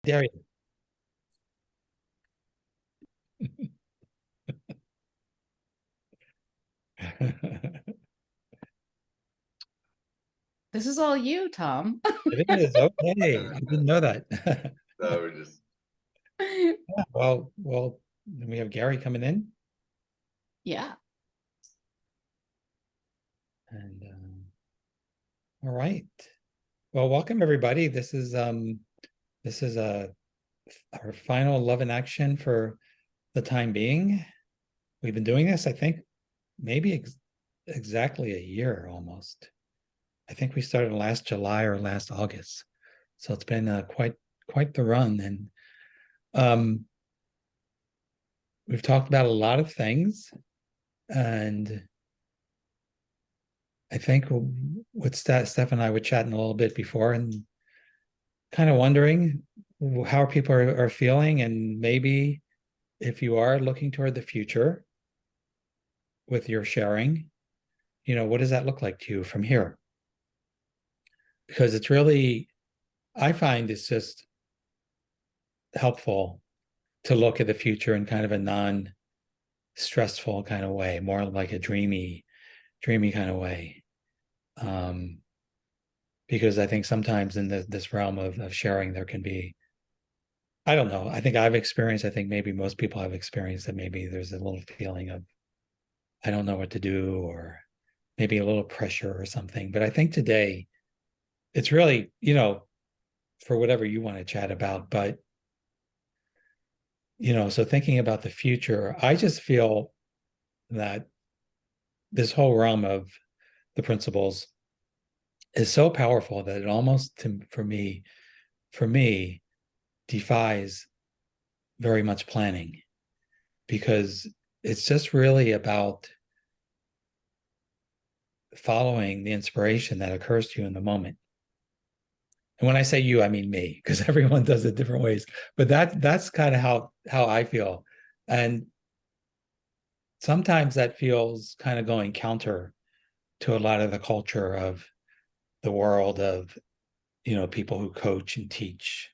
Dare you. This is all you, Tom. It is okay. I didn't know that. No, we're just Well, we have Gary coming in, Yeah. and all right. Well, welcome everybody. This is our final Love in Action for the time being. We've been doing this, I think, maybe exactly a year almost. I think we started last July or last August, so it's been quite the run, and um, we've talked about a lot of things, and I think with Steph and I were chatting a little bit before, and kind of wondering how people are feeling, and maybe if you are looking toward the future with your sharing, what does that look like to you from here? Because it's really, I find it's just helpful to look at the future in kind of a non-stressful kind of way, more like a dreamy kind of way. Um, because I think sometimes in this realm of sharing, there can be, I don't know, I think I've experienced, I think maybe most people have experienced that maybe there's a little feeling of, I don't know what to do, or maybe a little pressure or something. But I think today it's really, for whatever you want to chat about, but, so thinking about the future, I just feel that this whole realm of the principles is so powerful that it almost, for me, defies very much planning, because it's just really about following the inspiration that occurs to you in the moment. And when I say you, I mean me, because everyone does it different ways. But that's kind of how I feel. And sometimes that feels kind of going counter to a lot of the culture of the world of, people who coach and teach.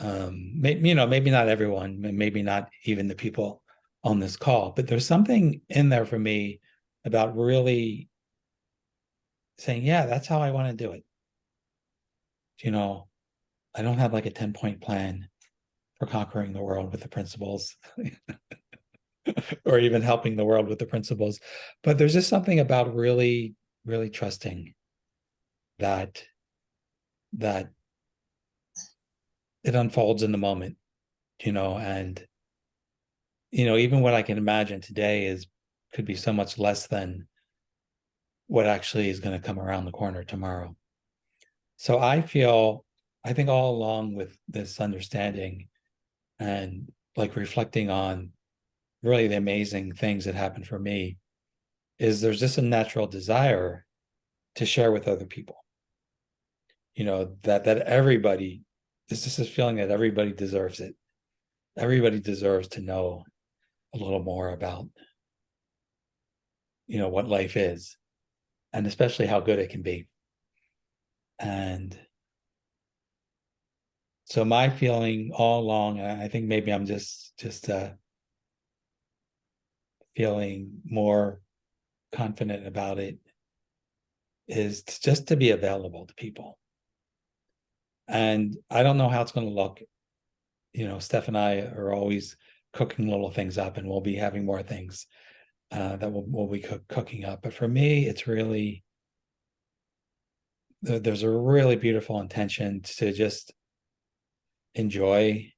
Maybe not everyone, maybe not even the people on this call, but there's something in there for me about really saying, yeah, that's how I want to do it. I don't have like a 10-point plan for conquering the world with the principles or even helping the world with the principles. But there's just something about really, really trusting that that it unfolds in the moment, and even what I can imagine today is could be so much less than what actually is going to come around the corner tomorrow. So I think all along with this understanding and like reflecting on really the amazing things that happened for me, is there's just a natural desire to share with other people. That everybody, it's just this feeling that everybody deserves it. Everybody deserves to know a little more about, what life is, and especially how good it can be. And so my feeling all along, and I think maybe I'm just feeling more confident about it, is just to be available to people. And I don't know how it's going to look. Steph and I are always cooking little things up, and we'll be having more things that we'll be cooking up. But for me, it's really, there's a really beautiful intention to just enjoy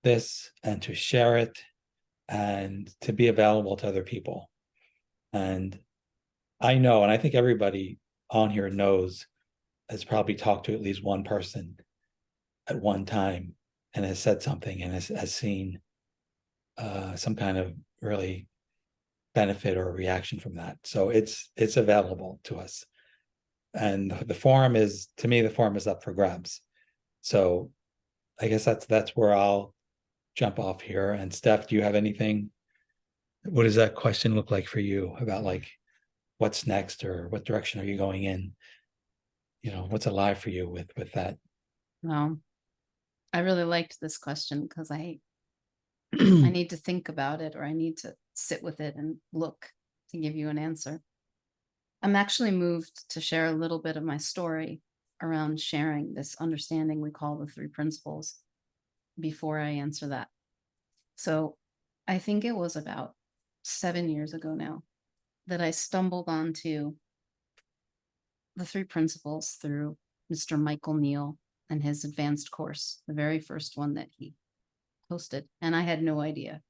this and to share it and to be available to other people. And I know, and I think everybody on here knows, has probably talked to at least one person at one time and has said something and has seen some kind of really benefit or reaction from that. So it's available to us. And the forum is, to me, the forum is up for grabs. So I guess that's where I'll jump off here. And Steph, do you have anything? What does that question look like for you about like what's next, or what direction are you going in? What's alive for you with that? Well, I really liked this question because I need to think about it, or I need to sit with it and look to give you an answer. I'm actually moved to share a little bit of my story around sharing this understanding we call the three principles before I answer that. So I think it was about 7 years ago now that I stumbled onto the three principles through Mr. Michael Neal and his advanced course, the very first one that he hosted. And I had no idea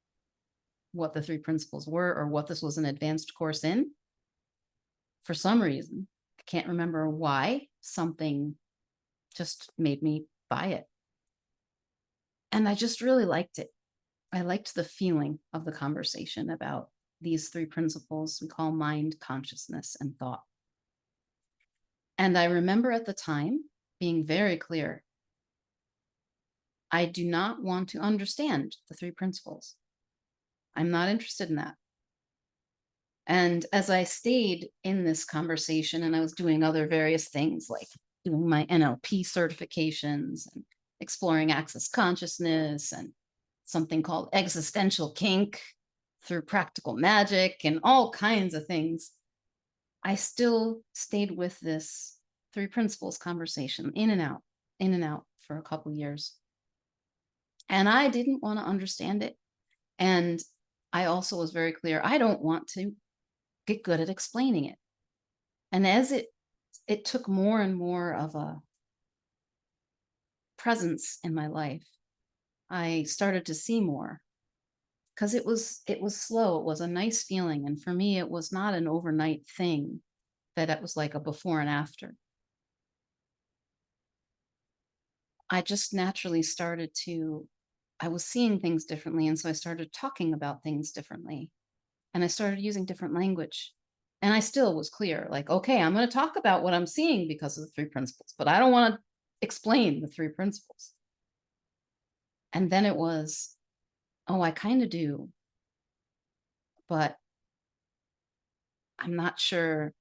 what the three principles were or what this was an advanced course in. For some reason, I can't remember why, something just made me buy it. And I just really liked it. I liked the feeling of the conversation about these three principles we call mind, consciousness, and thought. And I remember at the time being very clear. I do not want to understand the three principles. I'm not interested in that. And as I stayed in this conversation and I was doing other various things like doing my NLP certifications and exploring access consciousness and something called existential kink through practical magic and all kinds of things, I still stayed with this three principles conversation in and out for a couple years. And I didn't want to understand it. And I also was very clear, I don't want to get good at explaining it. And as it took more and more of a presence in my life, I started to see more because it was slow. It was a nice feeling. And for me, it was not an overnight thing that it was like a before and after. I just naturally started to, I was seeing things differently. And so I started talking about things differently. And I started using different language. And I still was clear, like, okay, I'm going to talk about what I'm seeing because of the three principles, but I don't want to explain the three principles. And then it was, oh, I kind of do, but I'm not sure.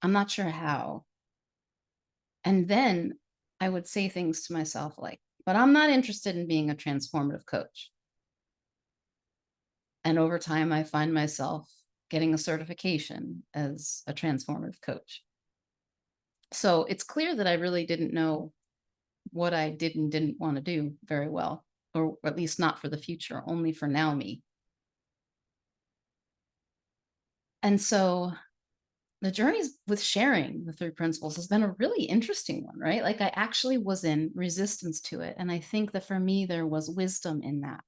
I'm not sure how. And then I would say things to myself like, but I'm not interested in being a transformative coach. And over time, I find myself getting a certification as a transformative coach. So it's clear that I really didn't know what I did and didn't want to do very well, or at least not for the future, only for now me. And so the journeys with sharing the three principles has been a really interesting one, right? Like I actually was in resistance to it. And I think that for me, there was wisdom in that.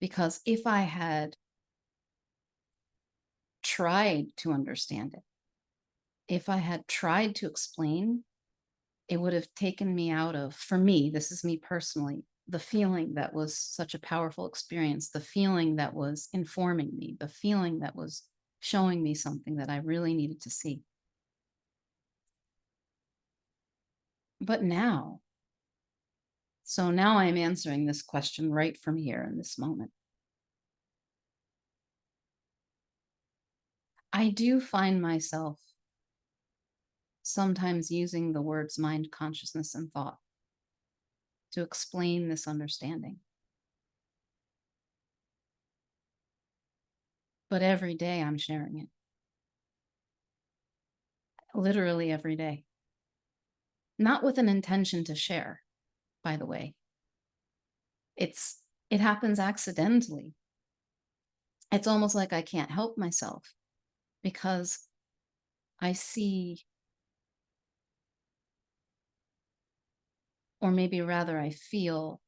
Because if I had tried to understand it, if I had tried to explain, it would have taken me out of, for me, this is me personally, the feeling that was such a powerful experience, the feeling that was informing me, the feeling that was showing me something that I really needed to see. But now, so now I'm answering this question right from here in this moment. I do find myself sometimes using the words mind, consciousness, and thought to explain this understanding. But every day I'm sharing it. Literally every day. Not with an intention to share, by the way. It happens accidentally. It's almost like I can't help myself because I see, or maybe rather I feel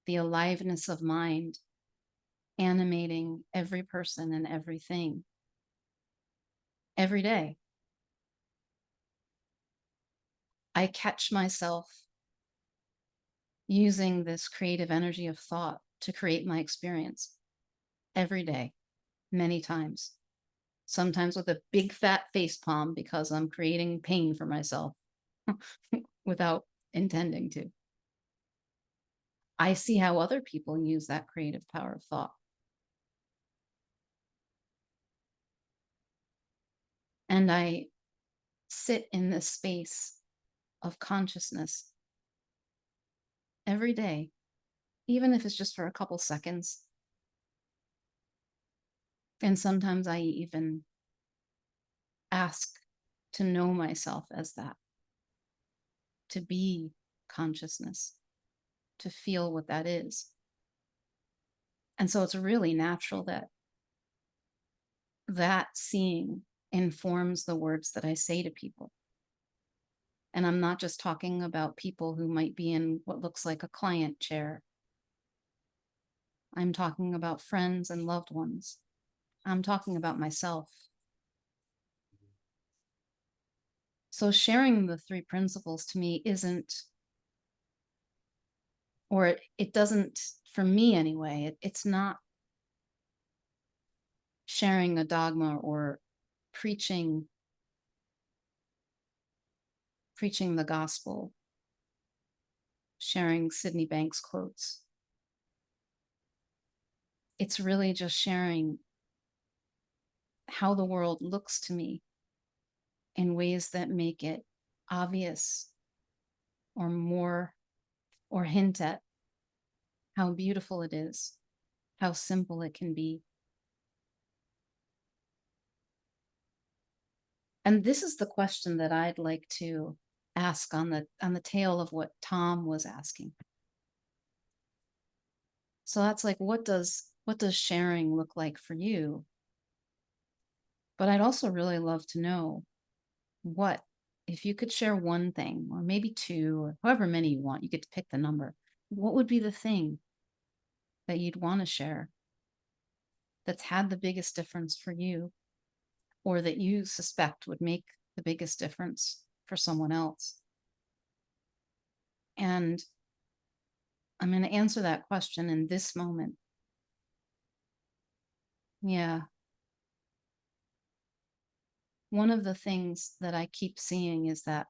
the aliveness of mind animating every person and everything every day. I catch myself using this creative energy of thought to create my experience every day, many times. Sometimes with a big fat face palm because I'm creating pain for myself without intending to. I see how other people use that creative power of thought. And I sit in this space of consciousness every day, even if it's just for a couple seconds. And sometimes I even ask to know myself as that, to be consciousness, to feel what that is. And so it's really natural that seeing informs the words that I say to people. And I'm not just talking about people who might be in what looks like a client chair. I'm talking about friends and loved ones. I'm talking about myself. So sharing the three principles to me isn't, or it doesn't, for me anyway, it's not sharing a dogma or preaching the gospel, sharing Sydney Banks quotes. It's really just sharing how the world looks to me in ways that make it obvious or more, or hint at how beautiful it is, how simple it can be. And this is the question that I'd like to ask on the tail of what Tom was asking. So that's like, what does sharing look like for you? But I'd also really love to know, what, if you could share one thing, or maybe two, or however many you want, you get to pick the number, what would be the thing that you'd want to share that's had the biggest difference for you, or that you suspect would make the biggest difference for someone else? And I'm going to answer that question in this moment. Yeah. One of the things that I keep seeing is that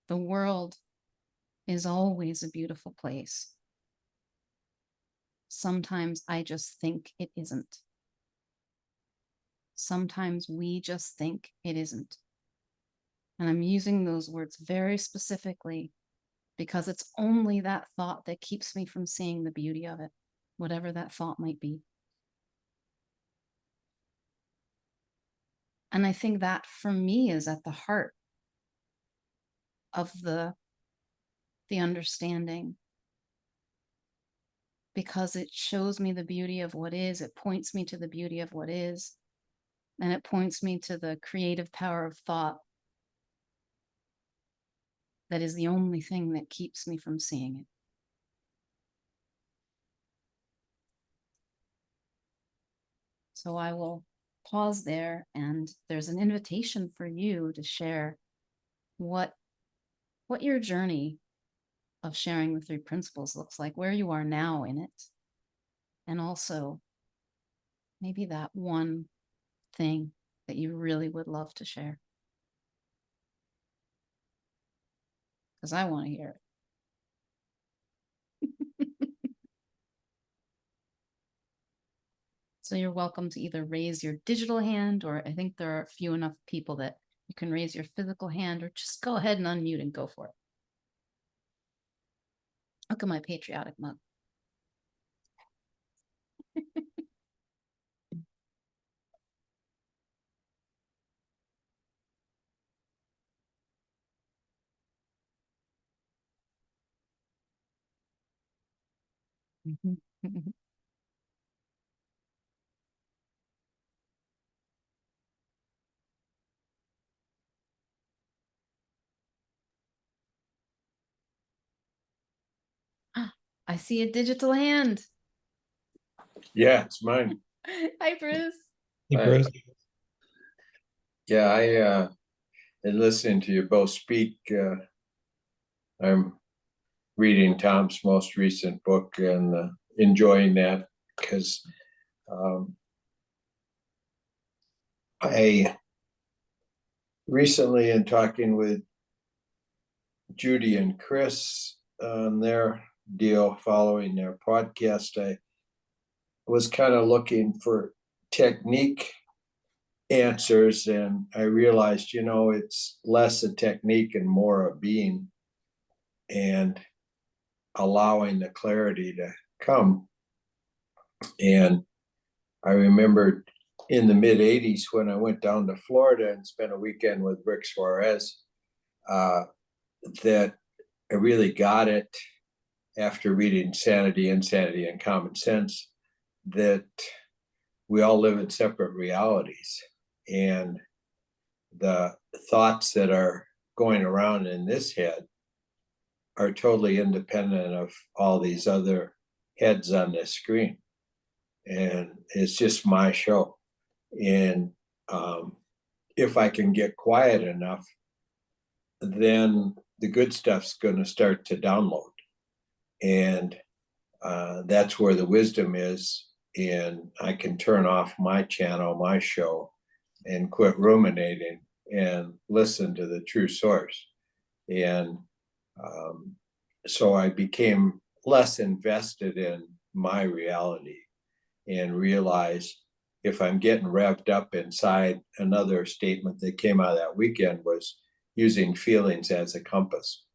the world is always a beautiful place. Sometimes I just think it isn't. Sometimes we just think it isn't. And I'm using those words very specifically because it's only that thought that keeps me from seeing the beauty of it, whatever that thought might be. And I think that for me is at the heart of the understanding, because it shows me the beauty of what is, it points me to the beauty of what is, and it points me to the creative power of thought that is the only thing that keeps me from seeing it. So I will pause there, and there's an invitation for you to share what your journey of sharing the three principles looks like, where you are now in it, and also maybe that one thing that you really would love to share. Because I want to hear it. So you're welcome to either raise your digital hand, or I think there are few enough people that you can raise your physical hand, or just go ahead and unmute and go for it. Look at my patriotic mug. I see a digital hand. Yeah, it's mine. Hi, Bruce. Hey, Hi. Bruce. Yeah, I in listening to you both speak, I'm reading Tom's most recent book and enjoying that, because I recently, in talking with Judy and Chris on their deal following their podcast, I was kind of looking for technique answers, and I realized, it's less a technique and more a being. and allowing the clarity to come. And I remembered in the mid 80s when I went down to Florida and spent a weekend with Rick Suarez, that I really got it after reading Sanity, Insanity, and Common Sense, that we all live in separate realities. And the thoughts that are going around in this head are totally independent of all these other heads on this screen. And it's just my show. And if I can get quiet enough, then the good stuff's going to start to download. And that's where the wisdom is. And I can turn off my channel, my show, and quit ruminating and listen to the true source. And so I became less invested in my reality and realized if I'm getting revved up inside, another statement that came out of that weekend was using feelings as a compass,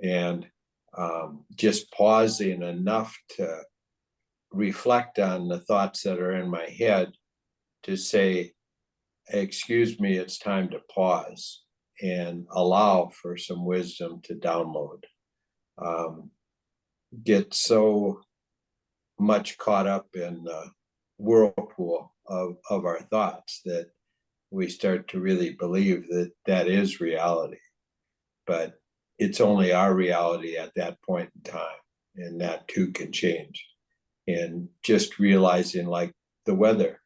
and just pausing enough to reflect on the thoughts that are in my head to say, excuse me, it's time to pause and allow for some wisdom to download. Get so much caught up in the whirlpool of our thoughts that we start to really believe that that is reality. But it's only our reality at that point in time, and that too can change. And just realizing, like the weather,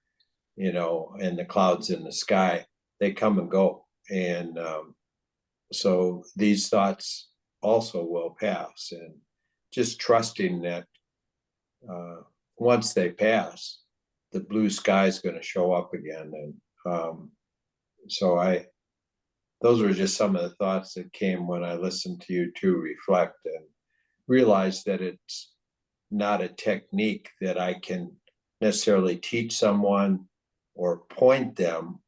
and the clouds in the sky, they come and go. And so these thoughts also will pass, and just trusting that once they pass, the blue sky is going to show up again. And so those were just some of the thoughts that came when I listened to you two reflect, and realized that it's not a technique that I can necessarily teach someone or point them.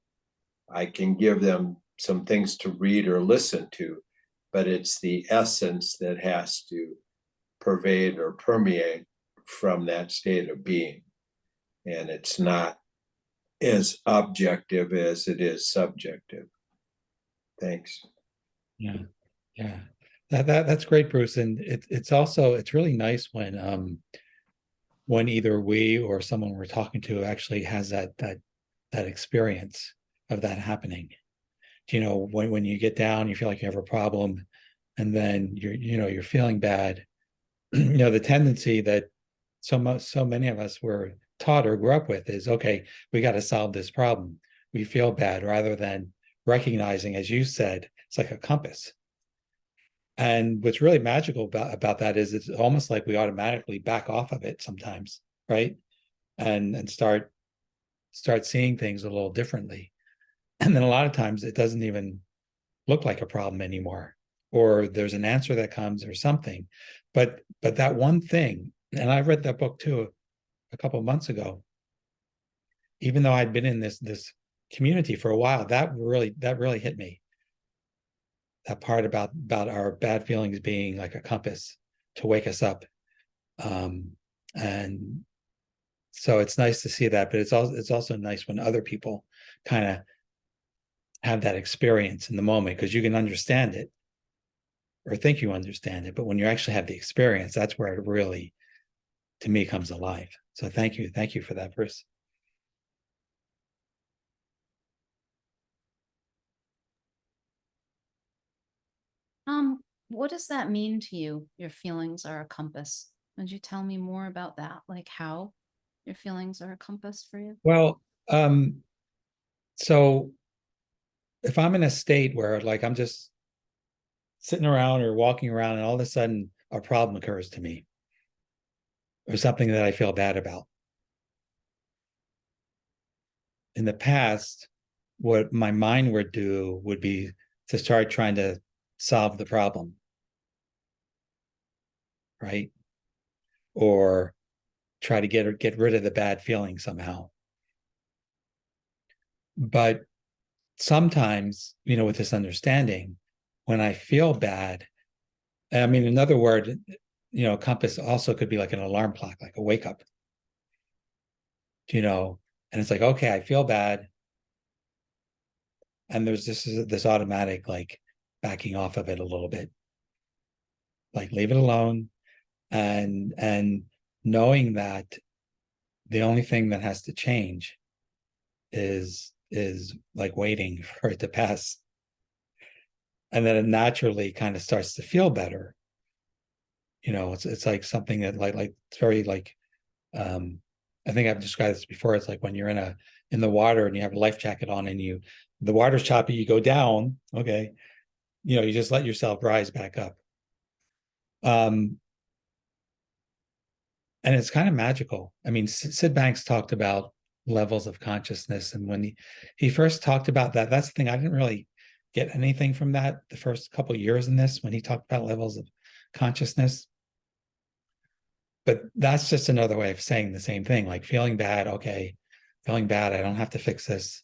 I can give them some things to read or listen to, but it's the essence that has to pervade or permeate from that state of being. And it's not as objective as it is subjective. Thanks. Yeah. That's great, Bruce. And it's really nice when either we or someone we're talking to actually has that experience of that happening. When you get down, you feel like you have a problem, and then you're feeling bad. The tendency that so many of us were taught or grew up with is, okay, we got to solve this problem. We feel bad, rather than recognizing, as you said, it's like a compass. And what's really magical about that is it's almost like we automatically back off of it sometimes, right? And start seeing things a little differently. And then a lot of times it doesn't even look like a problem anymore, or there's an answer that comes or something. But that one thing, and I read that book too a couple of months ago, even though I'd been in this community for a while, that really hit me. That part about our bad feelings being like a compass to wake us up. And so it's nice to see that, but it's also nice when other people kind of have that experience in the moment, because you can understand it or think you understand it, but when you actually have the experience, that's where it really, to me, comes alive. So thank you for that, Bruce. What does that mean to you? Your feelings are a compass. Would you tell me more about that? Like how your feelings are a compass for you? Well, so if I'm in a state where like I'm just sitting around or walking around, and all of a sudden a problem occurs to me, or something that I feel bad about. In the past, what my mind would do would be to start trying to solve the problem, right? Or try to get rid of the bad feeling somehow. But sometimes, with this understanding, when I feel bad, I mean, another word, compass also could be like an alarm clock, like a wake up, and it's like, okay, I feel bad. And there's this automatic like backing off of it a little bit, like leave it alone, and knowing that the only thing that has to change is like waiting for it to pass, and then it naturally kind of starts to feel better. It's like something that like it's very like I think I've described this before. It's like when you're in the water and you have a life jacket on and the water's choppy, you go down, okay, you just let yourself rise back up. And it's kind of magical. I mean, Sid Banks talked about levels of consciousness, and when he first talked about that, that's the thing, I didn't really get anything from that the first couple of years in this, when he talked about levels of consciousness. But that's just another way of saying the same thing, like feeling bad, okay, feeling bad, I don't have to fix this.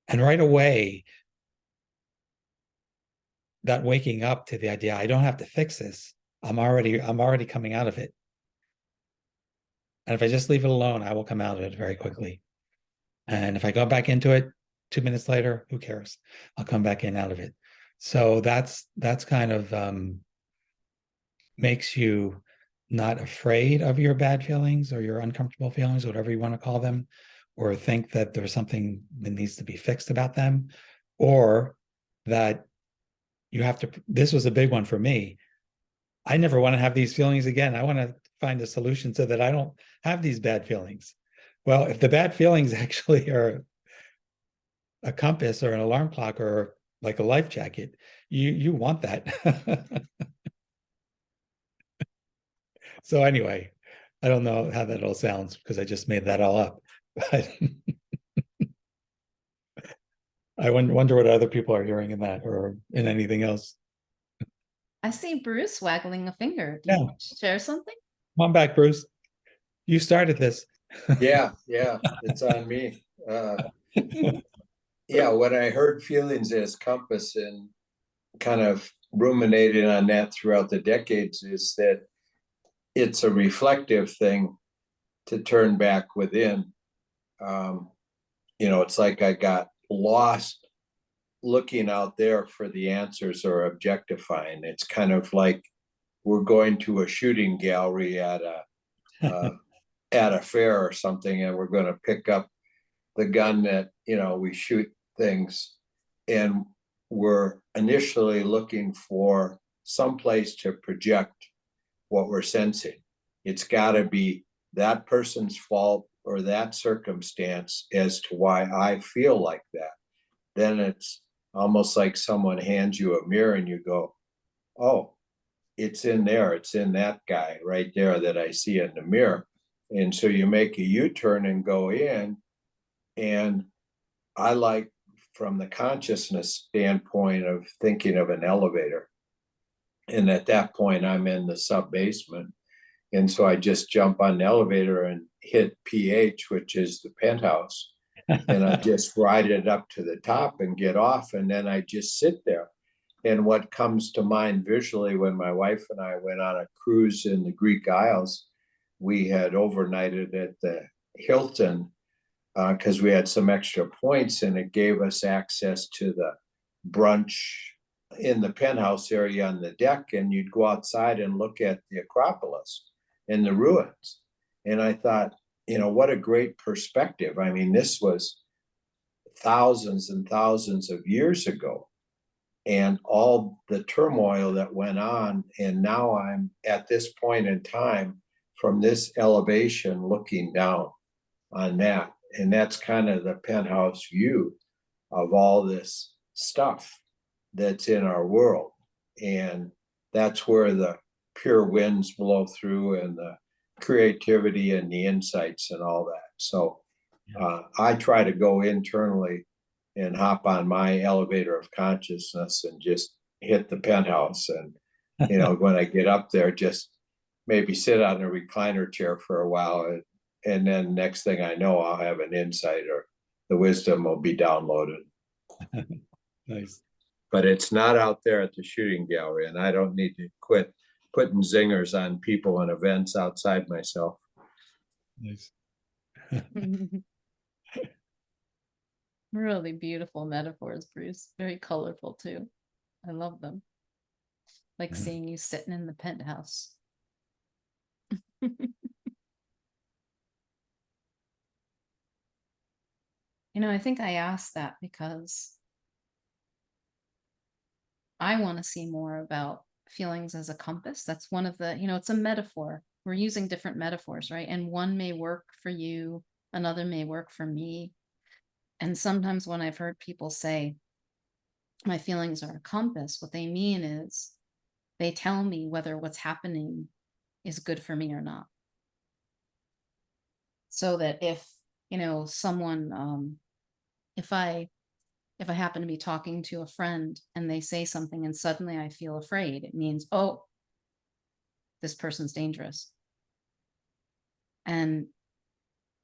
And right away, that waking up to the idea, I don't have to fix this, I'm already coming out of it. And if I just leave it alone, I will come out of it very quickly. And if I go back into it 2 minutes later, who cares? I'll come back in out of it. So that's kind of makes you not afraid of your bad feelings or your uncomfortable feelings, whatever you want to call them, or think that there's something that needs to be fixed about them, or that you have to. This was a big one for me. I never want to have these feelings again. I want to find a solution so that I don't have these bad feelings. Well, if the bad feelings actually are a compass or an alarm clock or like a life jacket, you want that. So anyway, I don't know how that all sounds because I just made that all up. But I wonder what other people are hearing in that or in anything else. I see Bruce waggling a finger. Do Yeah. you want to share something? Come on back, Bruce. You started this. Yeah, it's on me. Yeah, when I heard feelings as compass and kind of ruminated on that throughout the decades, is that it's a reflective thing to turn back within. It's like I got lost looking out there for the answers or objectifying. It's kind of like we're going to a shooting gallery at a fair or something, and we're going to pick up the gun that we shoot things, and we're initially looking for some place to project what we're sensing. It's got to be that person's fault or that circumstance as to why I feel like that. Then it's almost like someone hands you a mirror and you go, oh, it's in there, it's in that guy right there that I see in the mirror. And so you make a U-turn and go in. And I like, from the consciousness standpoint, of thinking of an elevator. And at that point, I'm in the sub-basement. And so I just jump on the elevator and hit PH, which is the penthouse. And I just ride it up to the top and get off. And then I just sit there. And what comes to mind visually, when my wife and I went on a cruise in the Greek Isles, we had overnighted at the Hilton because we had some extra points, and it gave us access to the brunch in the penthouse area on the deck, and you'd go outside and look at the Acropolis and the ruins. And I thought, what a great perspective. I mean, this was thousands and thousands of years ago, and all the turmoil that went on. And now I'm at this point in time from this elevation looking down on that. And that's kind of the penthouse view of all this stuff that's in our world. And that's where the pure winds blow through, and the creativity and the insights and all that. So I try to go internally and hop on my elevator of consciousness and just hit the penthouse. And, when I get up there, just maybe sit on a recliner chair for a while. And then next thing I know, I'll have an insight, or the wisdom will be downloaded. Nice. but it's not out there at the shooting gallery, and I don't need to quit putting zingers on people and events outside myself. Nice. Really beautiful metaphors, Bruce. Very colorful too. I love them. Like Yeah. seeing you sitting in the penthouse. I think I asked that because I want to see more about feelings as a compass. That's one of the, it's a metaphor. We're using different metaphors, right? And one may work for you, another may work for me. And sometimes when I've heard people say, my feelings are a compass, what they mean is they tell me whether what's happening is good for me or not. So that if, someone, if I happen to be talking to a friend and they say something and suddenly I feel afraid, it means, oh, this person's dangerous. And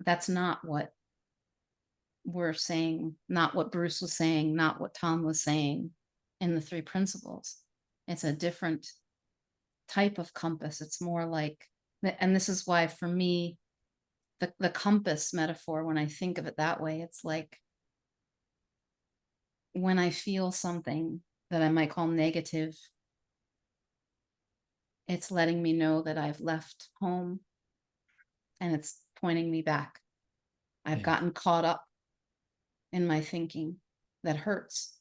that's not what we're saying, not what Bruce was saying, not what Tom was saying in the three principles. It's a different type of compass. It's more like, and this is why for me, the compass metaphor, when I think of it that way, it's like when I feel something that I might call negative, it's letting me know that I've left home and it's pointing me back. I've gotten caught up in my thinking that hurts,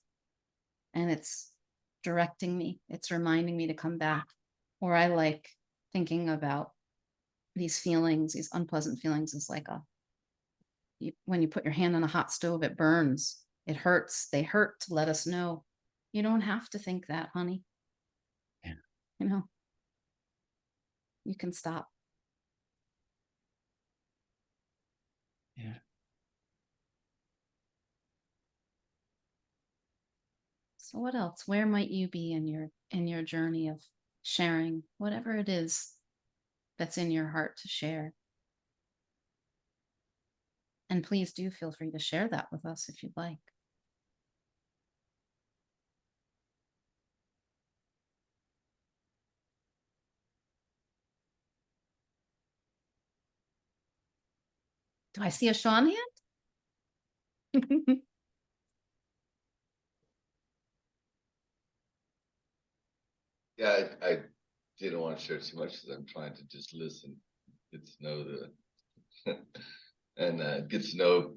and it's directing me. It's reminding me to come back. Or I like thinking about these feelings, these unpleasant feelings, is like when you put your hand on a hot stove, it burns, it hurts. They hurt to let us know you don't have to think that, honey. Yeah. You can stop. Yeah. So what else? Where might you be in your journey of sharing whatever it is that's in your heart to share? And please do feel free to share that with us if you'd like. Do I see a Sean hand? Yeah, I didn't want to share too much because I'm trying to just listen, get to know and get to know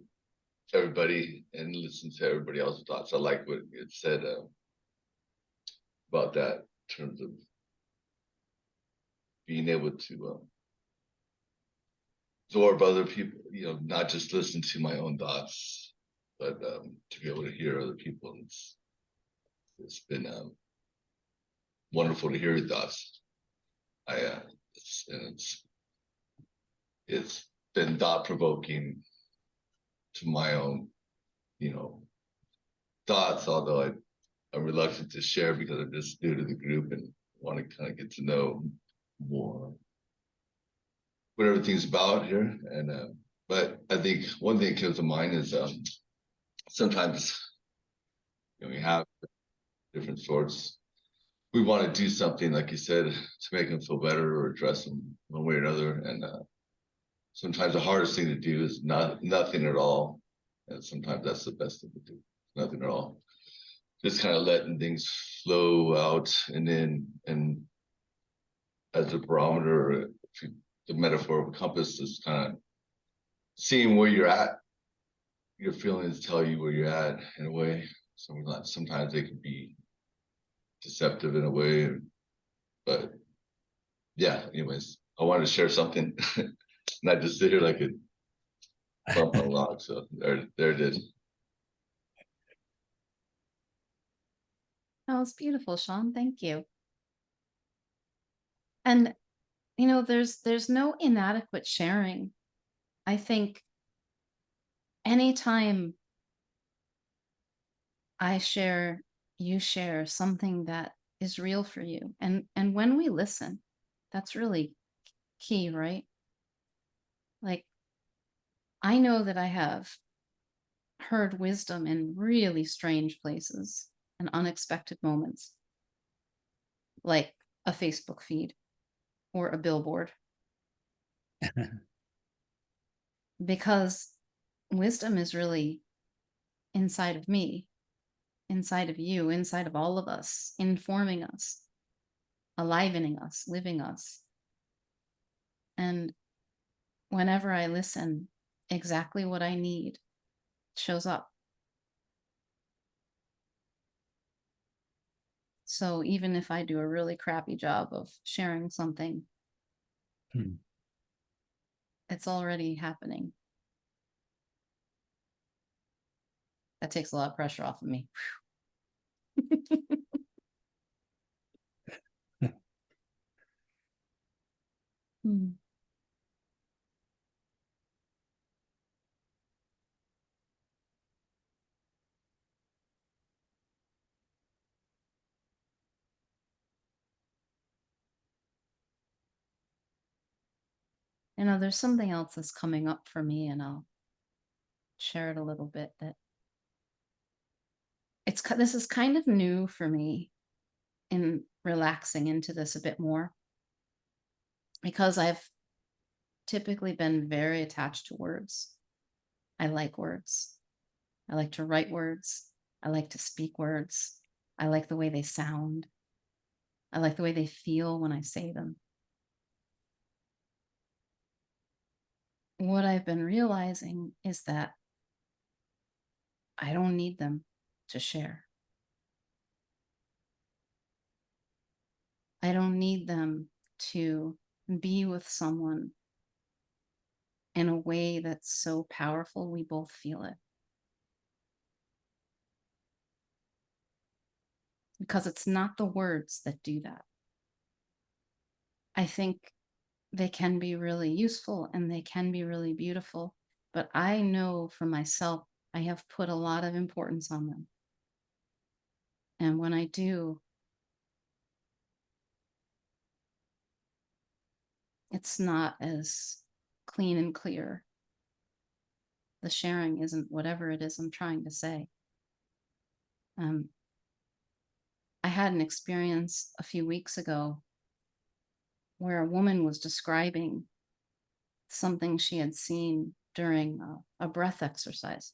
everybody and listen to everybody else's thoughts. I like what it said about that in terms of being able to absorb other people, not just listen to my own thoughts, but to be able to hear other people. It's been wonderful to hear your thoughts. It's been thought provoking to my own, thoughts. Although I'm reluctant to share because I'm just new to the group and want to kind of get to know more what everything's about here. And but I think one thing that comes to mind is sometimes we have different sorts. We want to do something, like you said, to make them feel better or address them one way or another. And sometimes the hardest thing to do is nothing at all. And sometimes that's the best thing to do, nothing at all. Just kind of letting things flow out, and as a barometer, the metaphor of a compass is kind of seeing where you're at. Your feelings tell you where you're at in a way. Sometimes they can be deceptive in a way, but yeah. Anyways, I wanted to share something, not just sit here like a bump on a log. So there it is. That was beautiful, Sean. Thank you. And there's no inadequate sharing. I think anytime I share, you share something that is real for you. And when we listen, that's really key, right? Like, I know that I have heard wisdom in really strange places. and unexpected moments, like a Facebook feed or a billboard. Because wisdom is really inside of me, inside of you, inside of all of us, informing us, alivening us, living us. And whenever I listen, exactly what I need shows up. So even if I do a really crappy job of sharing something, it's already happening. That takes a lot of pressure off of me. You know, there's something else that's coming up for me, and I'll share it a little bit. That this is kind of new for me in relaxing into this a bit more, because I've typically been very attached to words. I like words. I like to write words. I like to speak words. I like the way they sound. I like the way they feel when I say them. What I've been realizing is that I don't need them to share. I don't need them to be with someone in a way that's so powerful we both feel it. Because it's not the words that do that. I think they can be really useful and they can be really beautiful, but I know for myself, I have put a lot of importance on them. And when I do, it's not as clean and clear. The sharing isn't whatever it is I'm trying to say. I had an experience a few weeks ago where a woman was describing something she had seen during a breath exercise,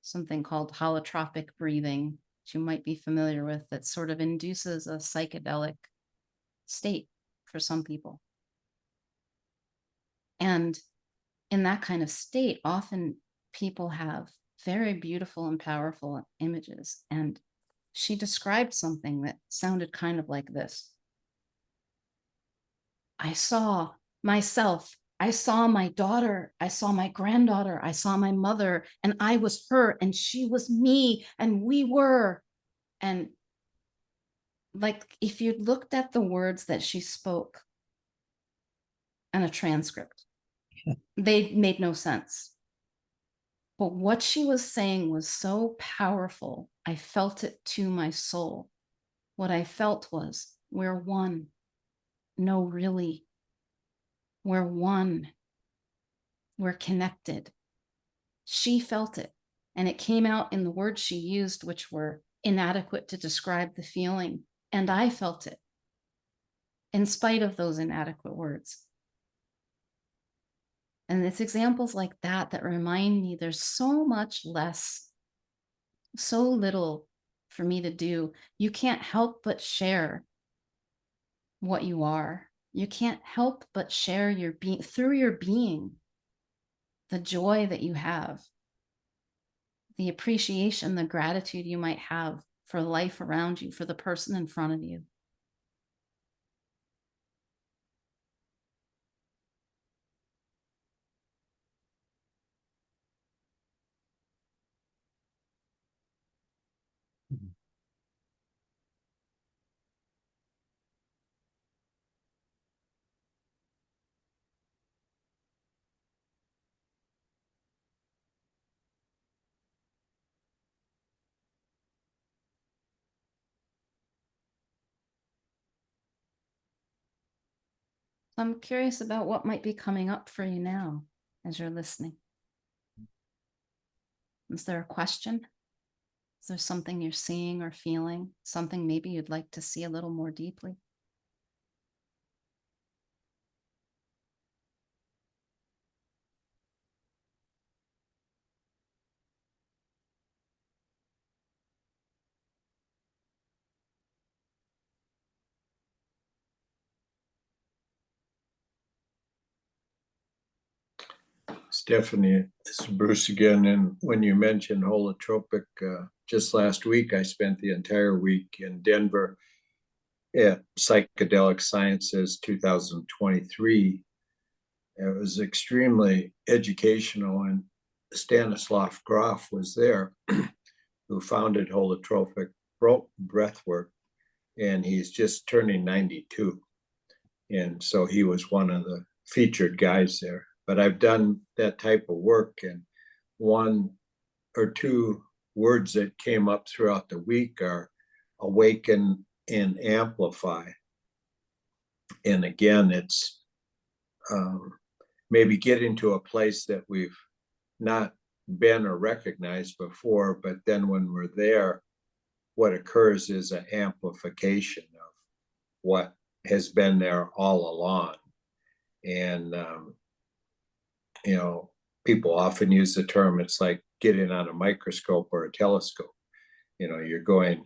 something called holotropic breathing, which you might be familiar with, that sort of induces a psychedelic state for some people. And in that kind of state, often people have very beautiful and powerful images. And she described something that sounded kind of like this. I saw myself. I saw my daughter. I saw my granddaughter. I saw my mother, and I was her, and she was me, and we were. And like, if you looked at the words that she spoke and a transcript, they made no sense. But what she was saying was so powerful. I felt it to my soul. What I felt was, we're one. No, really. We're one. We're connected. She felt it. And it came out in the words she used, which were inadequate to describe the feeling. And I felt it, in spite of those inadequate words. And it's examples like that that remind me there's so much less, so little for me to do. You can't help but share what you are. You can't help but share your being, through your being, the joy that you have, the appreciation, the gratitude you might have for life around you, for the person in front of you. I'm curious about what might be coming up for you now as you're listening. Is there a question? Is there something you're seeing or feeling? Something maybe you'd like to see a little more deeply? Stephanie, this is Bruce again. And when you mentioned holotropic, just last week, I spent the entire week in Denver at Psychedelic Sciences 2023. It was extremely educational, and Stanislav Grof was there, who founded holotropic breathwork, and he's just turning 92. And so he was one of the featured guys there. But I've done that type of work, and one or two words that came up throughout the week are awaken and amplify. And again, it's maybe get into a place that we've not been or recognized before, but then when we're there, what occurs is an amplification of what has been there all along. And you know, people often use the term, it's like getting on a microscope or a telescope. You know, you're going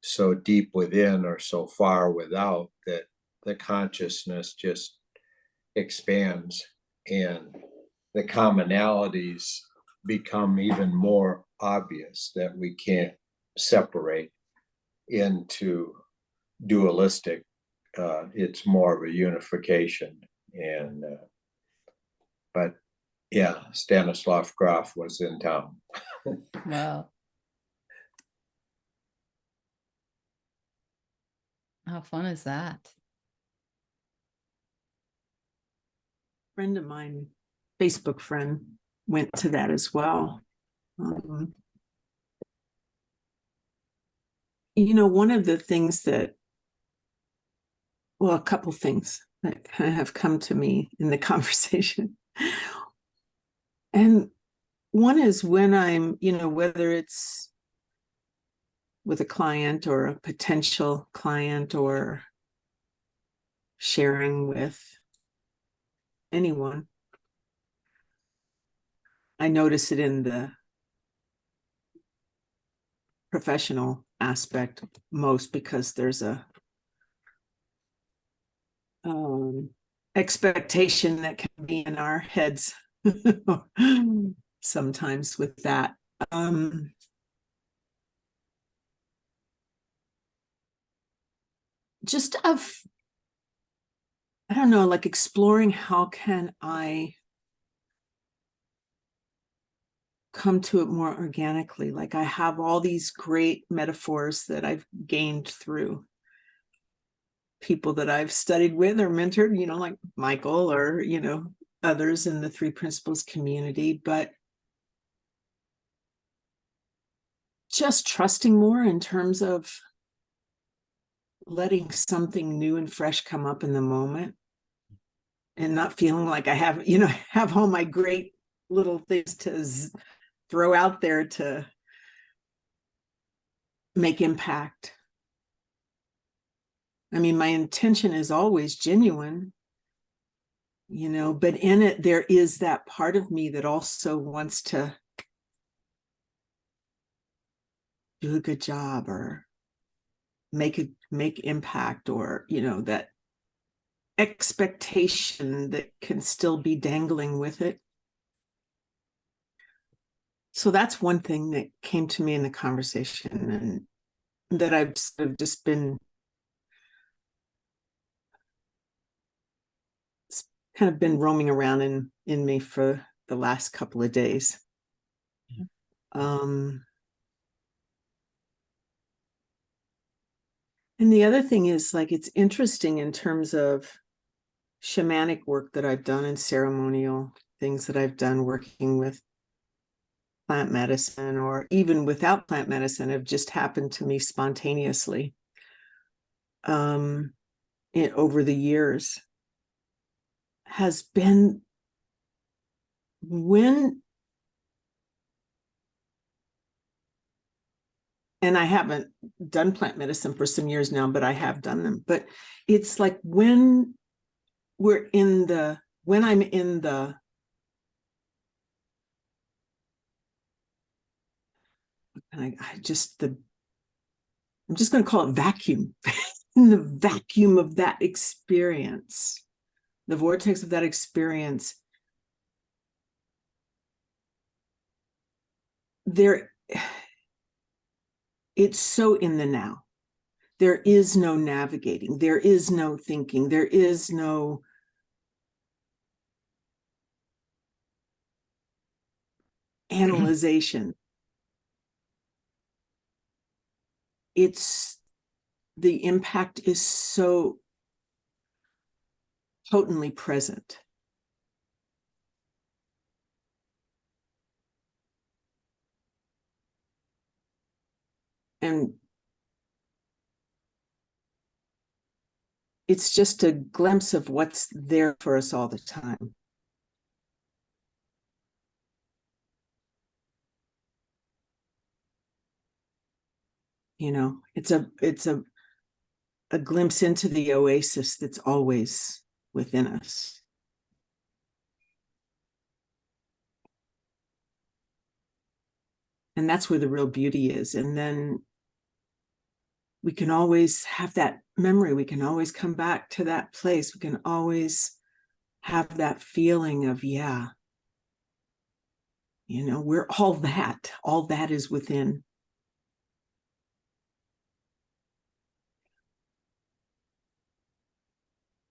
so deep within or so far without that the consciousness just expands, and the commonalities become even more obvious that we can't separate into dualistic. It's more of a unification. And but yeah, Stanislav Grof was in town. Wow. How fun is that? Friend of mine, Facebook friend, went to that as well. You know, one of the things that, well, a couple things that kind of have come to me in the conversation. And one is when I'm, you know, whether it's with a client or a potential client or sharing with anyone, I notice it in the professional aspect most, because there's a expectation that can be in our heads sometimes with that. Just of, I don't know, like exploring how can I come to it more organically. Like I have all these great metaphors that I've gained through people that I've studied with or mentored, you know, like Michael or, you know, others in the Three Principles community, but just trusting more in terms of letting something new and fresh come up in the moment and not feeling like I have, you know, have all my great little things to throw out there to make impact. I mean, my intention is always genuine, you know, but in it, there is that part of me that also wants to do a good job or make impact, or, you know, that expectation that can still be dangling with it. So that's one thing that came to me in the conversation, and that I've sort of just been kind of been roaming around in me for the last couple of days. And the other thing is, like, it's interesting in terms of shamanic work that I've done and ceremonial things that I've done working with plant medicine, or even without plant medicine, have just happened to me spontaneously over the years, has been when and I haven't done plant medicine for some years now, but I have done them. But it's like when I'm in the, and I'm just going to call it vacuum, in the vacuum of that experience, the vortex of that experience, it's so in the now. There is no navigating. There is no thinking. There is no analyzation. The impact is so potently present. And it's just a glimpse of what's there for us all the time. You know, it's a glimpse into the oasis that's always within us. And that's where the real beauty is. And then we can always have that memory. We can always come back to that place. We can always have that feeling of, yeah, you know, we're all that is within.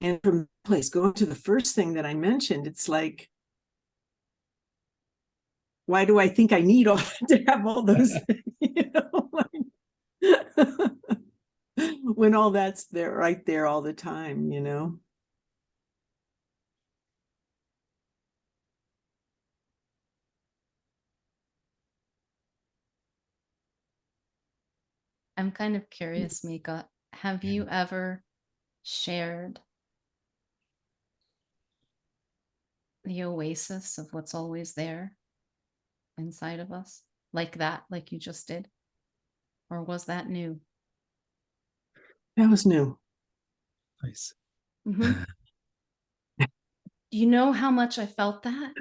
And from place, going to the first thing that I mentioned, it's like, why do I think I need all to have all those things, you know, like, when all that's there, right there all the time, you know? I'm kind of curious, Mika, have you ever shared the oasis of what's always there inside of us like that, like you just did? Or was that new? That was new. Nice. Mm-hmm. You know how much I felt that?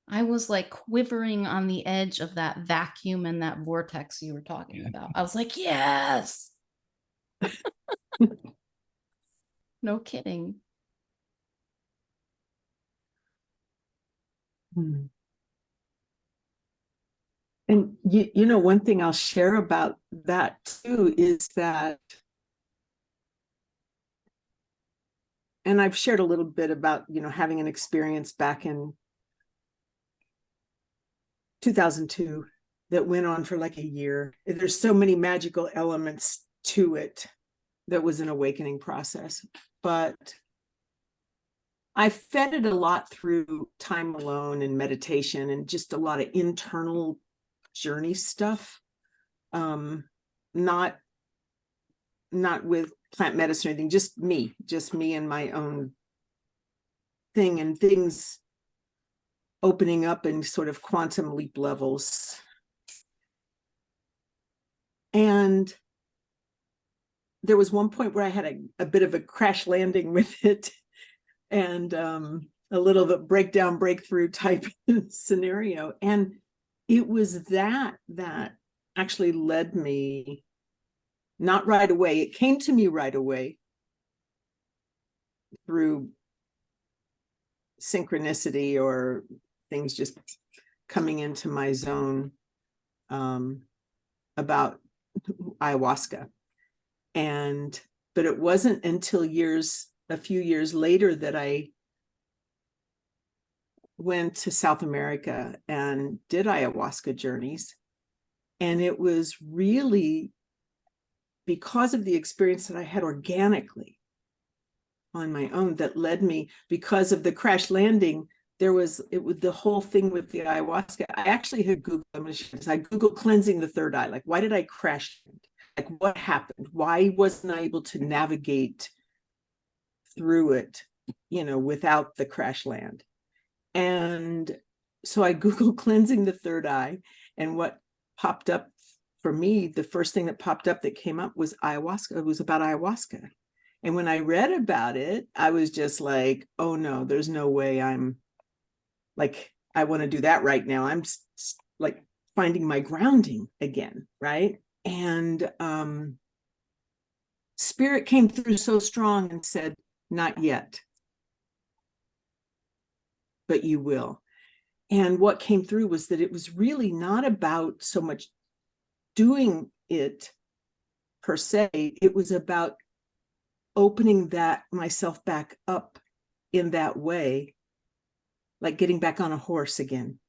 I was like quivering on the edge of that vacuum and that vortex you were talking about. I was like, yes. No kidding. Hmm. And you know, one thing I'll share about that too is that, and I've shared a little bit about, you know, having an experience back in 2002 that went on for like a year. There's so many magical elements to it. That was an awakening process, but I fed it a lot through time alone and meditation and just a lot of internal journey stuff. Not with plant medicine or anything, just me and my own thing, and things opening up in sort of quantum leap levels. And there was one point where I had a bit of a crash landing with it, and a little bit breakthrough type scenario. And it was that actually led me, not right away, it came to me right away through synchronicity or things just coming into my zone, about ayahuasca. But it wasn't until a few years later that I went to South America and did ayahuasca journeys. And it was really because of the experience that I had organically on my own that led me, because of the crash landing, it was the whole thing with the ayahuasca. I actually had Googled, I Googled cleansing the third eye. Like, why did I crash? Like, what happened? Why wasn't I able to navigate through it, you know, without the crash land? And so I Googled cleansing the third eye, and what popped up for me, the first thing that popped up that came up was ayahuasca. It was about ayahuasca. And when I read about it, I was just like, oh no, there's no way I'm like, I want to do that right now. I'm like finding my grounding again, right? And spirit came through so strong and said, not yet, but you will. And what came through was that it was really not about so much doing it per se. It was about opening that myself back up in that way, like getting back on a horse again.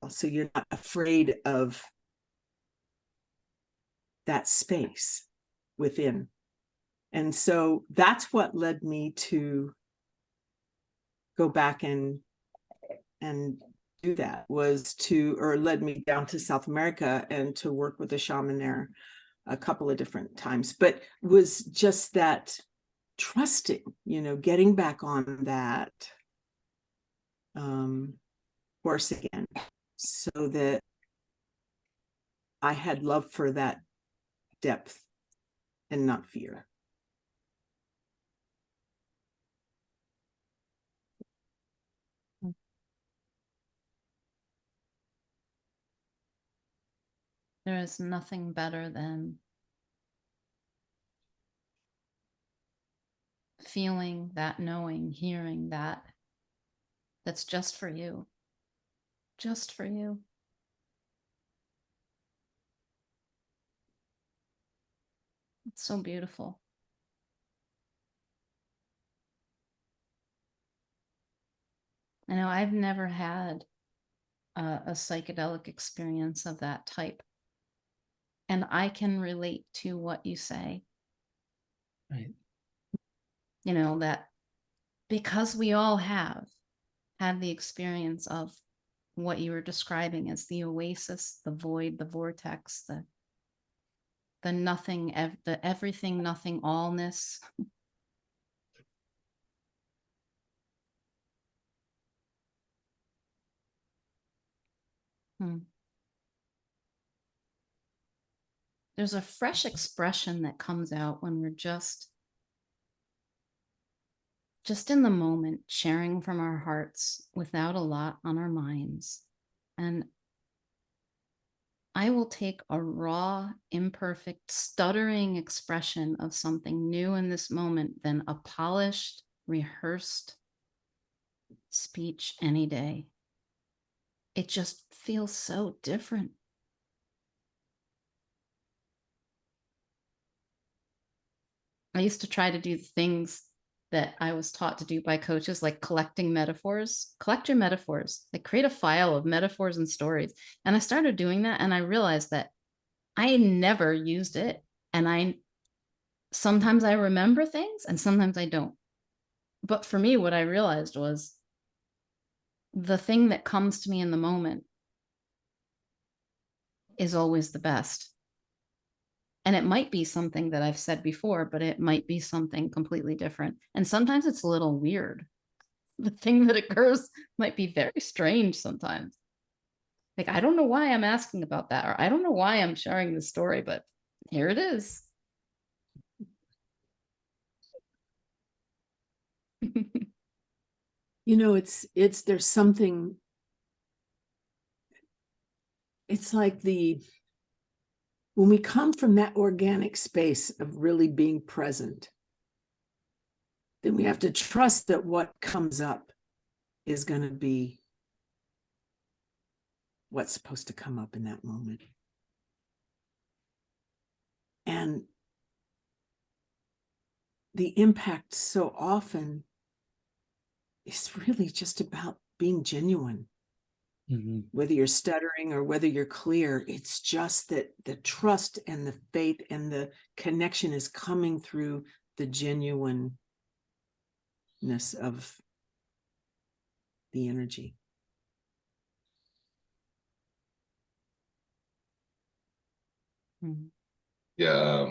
So you're not afraid of that space within. And so that's what led me to go back and do that, or led me down to South America and to work with a shaman there a couple of different times, but was just that trusting, getting back on that horse again, so that I had love for that depth and not fear. There is nothing better than feeling that, knowing, hearing that, that's just for you. Just for you. It's so beautiful. I know I've never had a psychedelic experience of that type. And I can relate to what you say. Right. That because we all have had the experience of what you were describing as the oasis, the void, the vortex, the nothing, the everything, nothing, allness. There's a fresh expression that comes out when we're just in the moment, sharing from our hearts without a lot on our minds. And I will take a raw, imperfect, stuttering expression of something new in this moment than a polished, rehearsed speech any day. It just feels so different. I used to try to do things that I was taught to do by coaches, like collecting metaphors. Collect your metaphors, like create a file of metaphors and stories. And I started doing that, and I realized that I never used it. And sometimes I remember things and sometimes I don't. But for me, what I realized was the thing that comes to me in the moment is always the best. And it might be something that I've said before, but it might be something completely different. And sometimes it's a little weird. The thing that occurs might be very strange sometimes. Like, I don't know why I'm asking about that, or I don't know why I'm sharing this story, but here it is. There's something, it's like when we come from that organic space of really being present, then we have to trust that what comes up is going to be what's supposed to come up in that moment. And the impact so often is really just about being genuine. Mm-hmm. Whether you're stuttering or whether you're clear, it's just that the trust and the faith and the connection is coming through the genuineness of the energy. Mm-hmm. Yeah.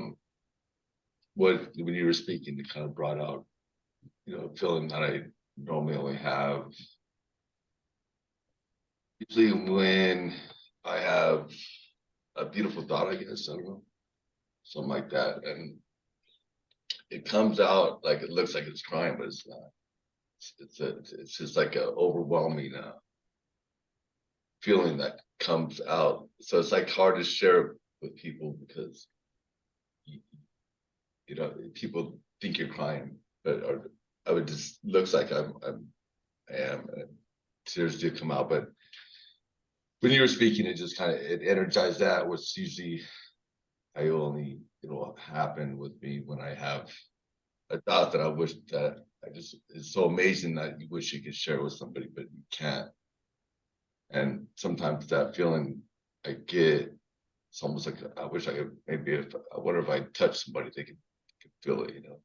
When you were speaking, it kind of brought out, a feeling that I normally only have. Usually when I have a beautiful thought, I guess. I don't know, something like that, and it comes out like it looks like it's crying, but it's not. It's just like a overwhelming feeling that comes out. So it's like hard to share with people because you, you know, people think you're crying, but or I would just looks like I am. And tears do come out, but when you were speaking, it just kind of it energized that. Which usually it'll happen with me when I have a thought that I wish that I just it's so amazing that you wish you could share with somebody, but you can't. And sometimes that feeling I get, it's almost like I wish I could maybe if I wonder if I touch somebody, they could feel it, you know.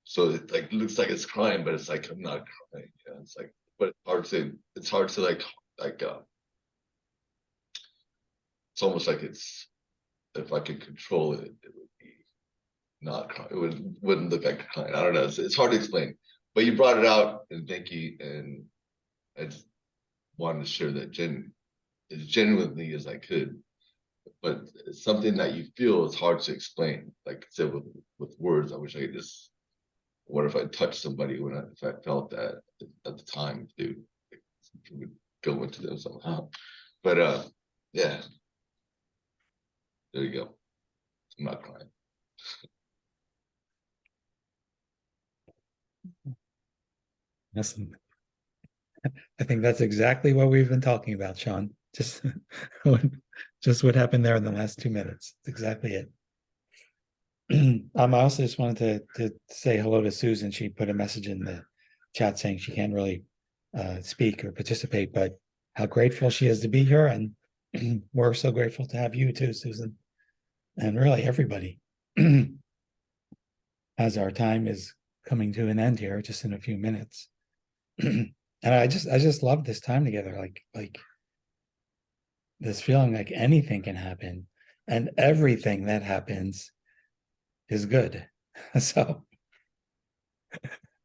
So it like looks like it's crying, but it's like I'm not crying. You know? It's like, but it's hard to like it's almost like it's if I could control it, it would be not crying. It wouldn't look like crying. I don't know. It's hard to explain. But you brought it out, and thank you. And I just wanted to share that as genuinely as I could. But it's something that you feel is hard to explain. Like I said, with words, I wish I could just. What if I touched somebody if I felt that at the time, dude? It would go into them somehow. But yeah, there you go. I'm not crying. Awesome. I think that's exactly what we've been talking about, Sean. Just what happened there in the last 2 minutes. That's exactly it. I also just wanted to say hello to Susan. She put a message in the chat saying she can't really speak or participate, but how grateful she is to be here. And we're so grateful to have you too, Susan. And really everybody. As our time is coming to an end here, just in a few minutes. And I just love this time together. Like this feeling like anything can happen and everything that happens is good. So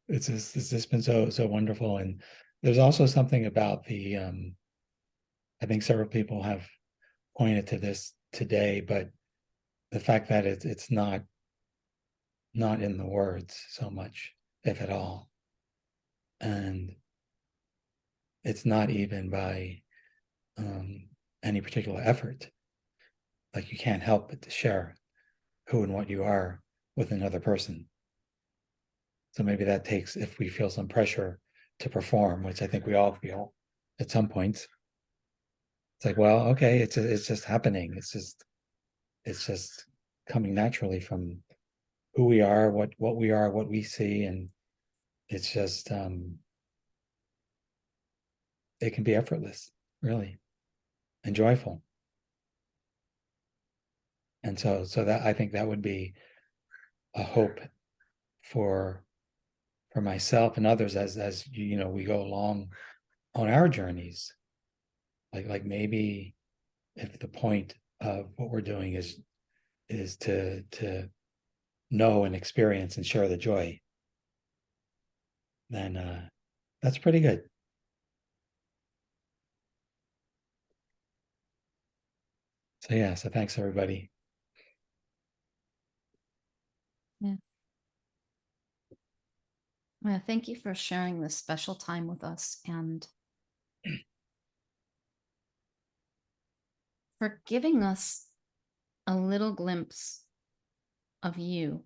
it's just been so wonderful. And there's also something about the I think several people have pointed to this today, but the fact that it's not in the words so much, if at all. And it's not even by any particular effort. Like you can't help but to share who and what you are with another person. So maybe that takes, if we feel some pressure to perform, which I think we all feel at some points, it's like, well, okay, it's just happening. It's just coming naturally from who we are, what we are, what we see, and it's just it can be effortless, really, and joyful. And so that I think that would be a hope for myself and others as you know we go along on our journeys. Like maybe if the point of what we're doing is to know and experience and share the joy, then that's pretty good. So yeah, so thanks everybody. Well, thank you for sharing this special time with us and for giving us a little glimpse of you,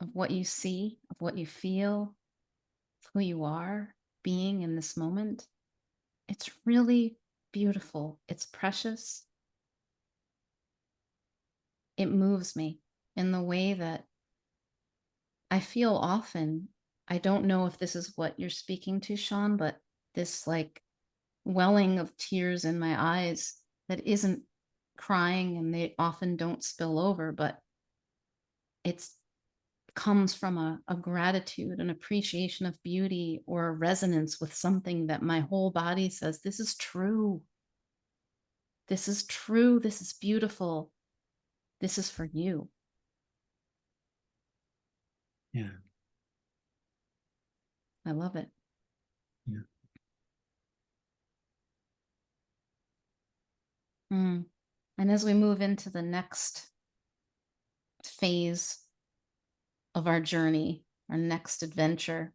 of what you see, of what you feel, of who you are being in this moment. It's really beautiful. It's precious. It moves me in the way that I feel often. I don't know if this is what you're speaking to, Sean, but this like welling of tears in my eyes that isn't crying, and they often don't spill over, but it's comes from a gratitude, an appreciation of beauty, or a resonance with something that my whole body says, this is true. This is true. This is beautiful. This is for you. Yeah. I love it. Yeah. Mm. And as we move into the next phase of our journey, our next adventure,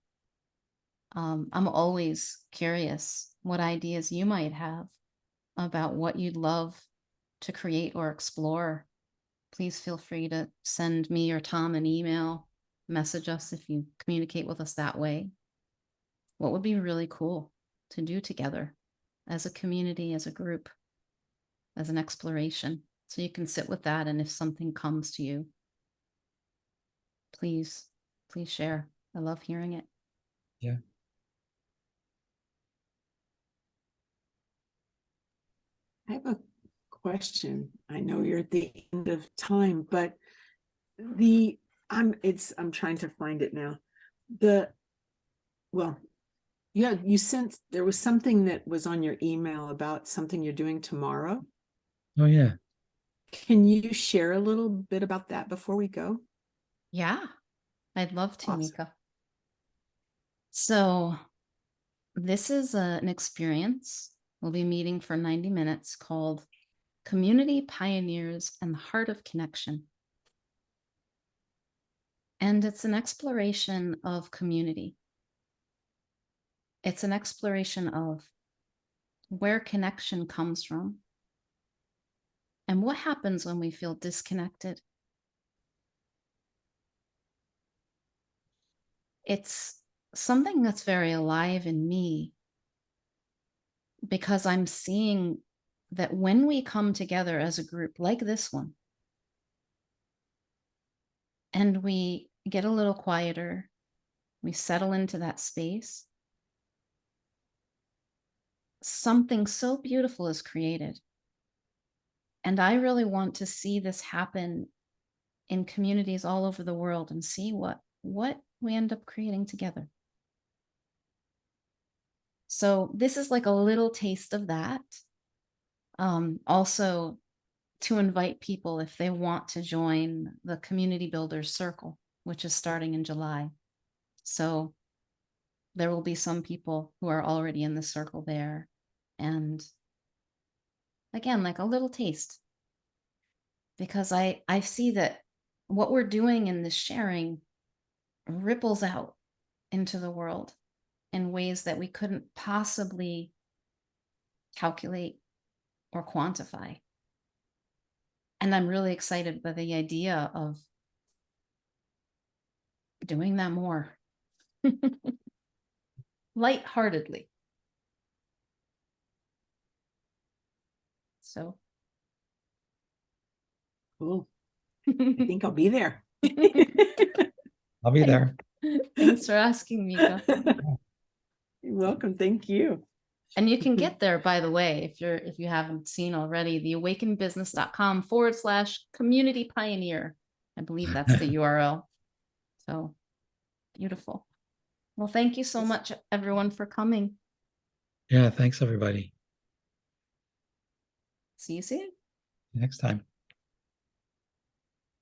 I'm always curious what ideas you might have about what you'd love to create or explore. Please feel free to send me or Tom an email, message us if you communicate with us that way. What would be really cool to do together as a community, as a group, as an exploration? So you can sit with that, and if something comes to you, please share. I love hearing it. Yeah. I have a question. I know you're at the end of time, but I'm trying to find it now. You sent, there was something that was on your email about something you're doing tomorrow. Oh yeah. Can you share a little bit about that before we go? Yeah, I'd love to, Awesome. Mika. So this is an experience. We'll be meeting for 90 minutes called Community Pioneers and the Heart of Connection. And it's an exploration of community. It's an exploration of where connection comes from and what happens when we feel disconnected. It's something that's very alive in me because I'm seeing that when we come together as a group like this one, and we get a little quieter, we settle into that space, something so beautiful is created. And I really want to see this happen in communities all over the world and see what we end up creating together. So this is like a little taste of that. Also, to invite people if they want to join the Community Builders Circle, which is starting in July. So there will be some people who are already in the circle there. And again, like a little taste. Because I see that what we're doing in this sharing ripples out into the world in ways that we couldn't possibly calculate or quantify. And I'm really excited by the idea of doing that more lightheartedly. So Cool. I think I'll be there. I'll be there. Thanks for asking, Mika. You're welcome. Thank you. And you can get there, by the way, if you haven't seen already, theawakenedbusiness.com/community pioneer. I believe that's the URL. So beautiful. Well, thank you so much, everyone, for coming. Yeah, thanks everybody. See you soon. Next time.